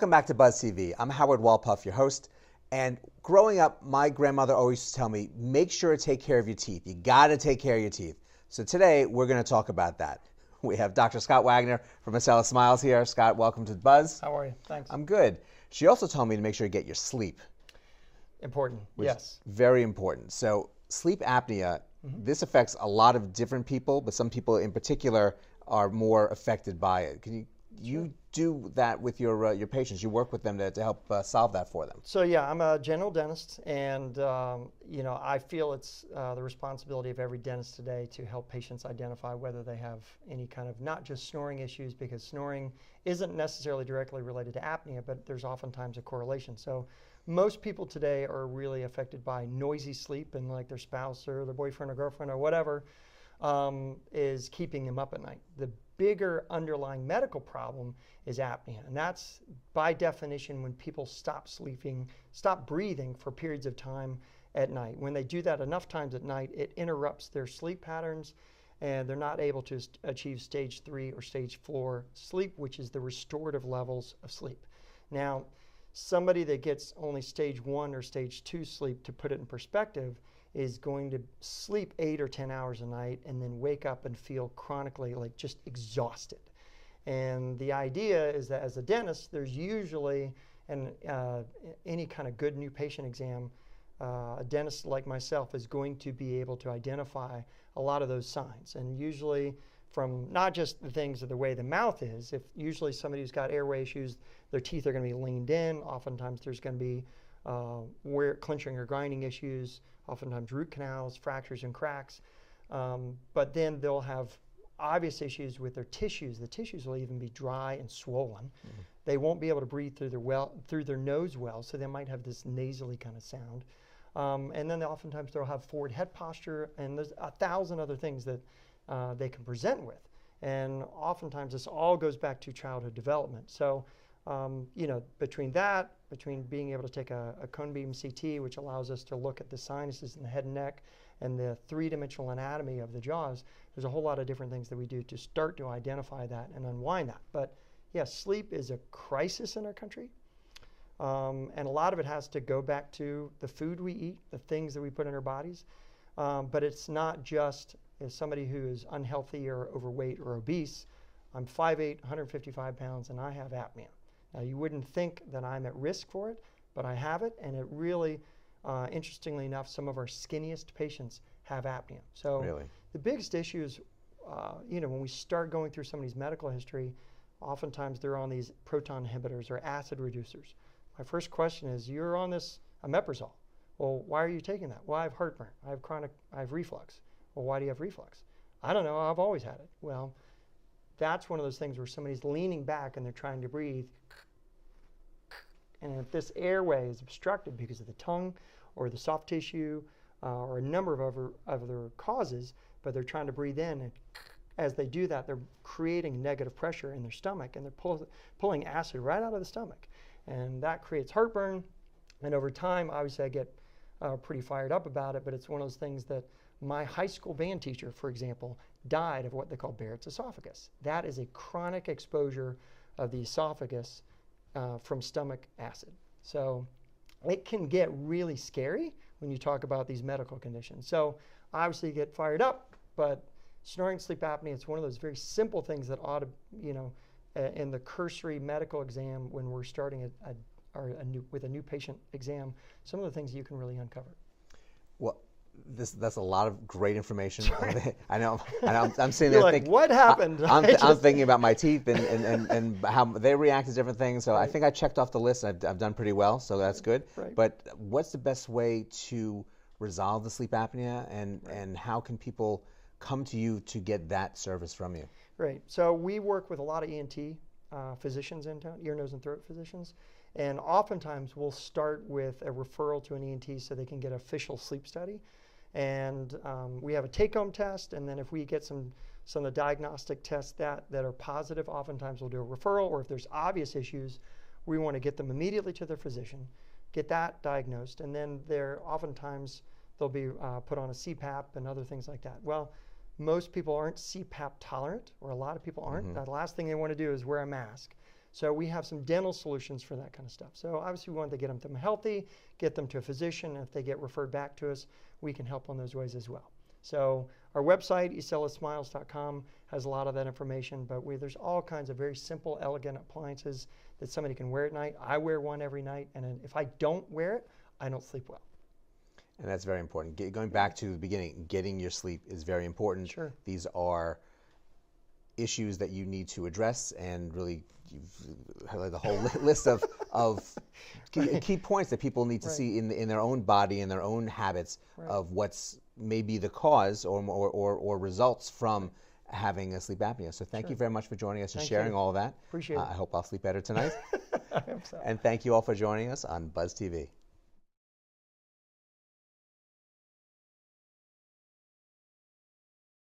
Welcome back to Buzz TV. I'm Howard Walpuff, your host. And growing up, my grandmother always used to tell me, make sure to take care of your teeth. You got to take care of your teeth. So today, we're going to talk about that. We have Dr. Scott Wagner from Acela Smiles here. Scott, welcome to Buzz. How are you? Thanks. I'm good. She also told me to make sure you get your sleep. Important, yes. Very important. So sleep apnea, this affects a lot of different people, but some people in particular are more affected by it. Can you do that with your patients? You work with them to help solve that for them. So yeah, I'm a general dentist, and I feel it's the responsibility of every dentist today to help patients identify whether they have any kind of not just snoring issues, because snoring isn't necessarily directly related to apnea, but there's oftentimes a correlation. So most people today are really affected by noisy sleep, and like their spouse or their boyfriend or girlfriend or whatever is keeping them up at night. The bigger underlying medical problem is apnea, and that's by definition when people stop breathing for periods of time at night. When they do that enough times at night, it interrupts their sleep patterns, and they're not able to achieve stage 3 or stage 4 sleep, which is the restorative levels of sleep. Now, somebody that gets only stage 1 or stage 2 sleep, to put it in perspective, is going to sleep 8 or 10 hours a night and then wake up and feel chronically like just exhausted. And the idea is that as a dentist, there's usually any kind of good new patient exam, a dentist like myself is going to be able to identify a lot of those signs. And usually from not just the things of the way the mouth is, if usually somebody who's got airway issues, their teeth are going to be leaned in. Oftentimes there's going to be clenching or grinding issues, oftentimes root canals, fractures and cracks. But then they'll have obvious issues with their tissues. The tissues will even be dry and swollen. They won't be able to breathe through their nose well, so they might have this nasally kind of sound. And then oftentimes they'll have forward head posture, and there's 1,000 other things that they can present with. And oftentimes this all goes back to childhood development. So between being able to take a cone beam CT, which allows us to look at the sinuses in the head and neck and the 3-dimensional anatomy of the jaws, there's a whole lot of different things that we do to start to identify that and unwind that. But yes, sleep is a crisis in our country. And a lot of it has to go back to the food we eat, the things that we put in our bodies. But it's not just as somebody who is unhealthy or overweight or obese. I'm 5'8", 155 pounds, and I have apnea. Now, you wouldn't think that I'm at risk for it, but I have it, and it really, interestingly enough, some of our skinniest patients have apnea. So really? The biggest issue is, when we start going through somebody's medical history, oftentimes they're on these proton inhibitors or acid reducers. My first question is, you're on this omeprazole. Well, why are you taking that? Well, I have heartburn. I have reflux. Well, why do you have reflux? I don't know. I've always had it. Well, that's one of those things where somebody's leaning back and they're trying to breathe. And if this airway is obstructed because of the tongue or the soft tissue or a number of other causes, but they're trying to breathe in, and as they do that, they're creating negative pressure in their stomach, and they're pulling acid right out of the stomach. And that creates heartburn. And over time, obviously I get pretty fired up about it, but it's one of those things that my high school band teacher, for example, died of what they call Barrett's esophagus. That is a chronic exposure of the esophagus from stomach acid. So it can get really scary when you talk about these medical conditions. So obviously you get fired up, but snoring sleep apnea, it's one of those very simple things that ought to, in the cursory medical exam when we're starting with a new patient exam, some of the things you can really uncover. Well, that's a lot of great information. I know. I'm sitting You're there like, thinking, what happened? I'm thinking about my teeth and how they react to different things. So Right. I think I checked off the list. I've done pretty well, so that's good. Right. But what's the best way to resolve the sleep apnea, and how can people come to you to get that service from you? Right. So we work with a lot of ENT physicians in town, ear, nose, and throat physicians. And oftentimes we'll start with a referral to an ENT so they can get an official sleep study. And we have a take-home test, and then if we get some of the diagnostic tests that are positive, oftentimes we'll do a referral, or if there's obvious issues, we want to get them immediately to their physician, get that diagnosed, and then oftentimes they'll be put on a CPAP and other things like that. Well, most people aren't CPAP tolerant, or a lot of people aren't. The last thing they want to do is wear a mask. So we have some dental solutions for that kind of stuff. So obviously we want to get them healthy, get them to a physician, and if they get referred back to us, we can help on those ways as well. So our website, ecellasmiles.com, has a lot of that information, but there's all kinds of very simple, elegant appliances that somebody can wear at night. I wear one every night, and if I don't wear it, I don't sleep well. And that's very important. Going back to the beginning, getting your sleep is very important. Sure. These are issues that you need to address, and really you've highlighted the whole list of key points that people need to see in their own body and their own habits of what's maybe the cause or results from having a sleep apnea. So thank you very much for joining us and sharing all of that. Appreciate it. I hope I'll sleep better tonight. I hope so. And thank you all for joining us on Buzz TV.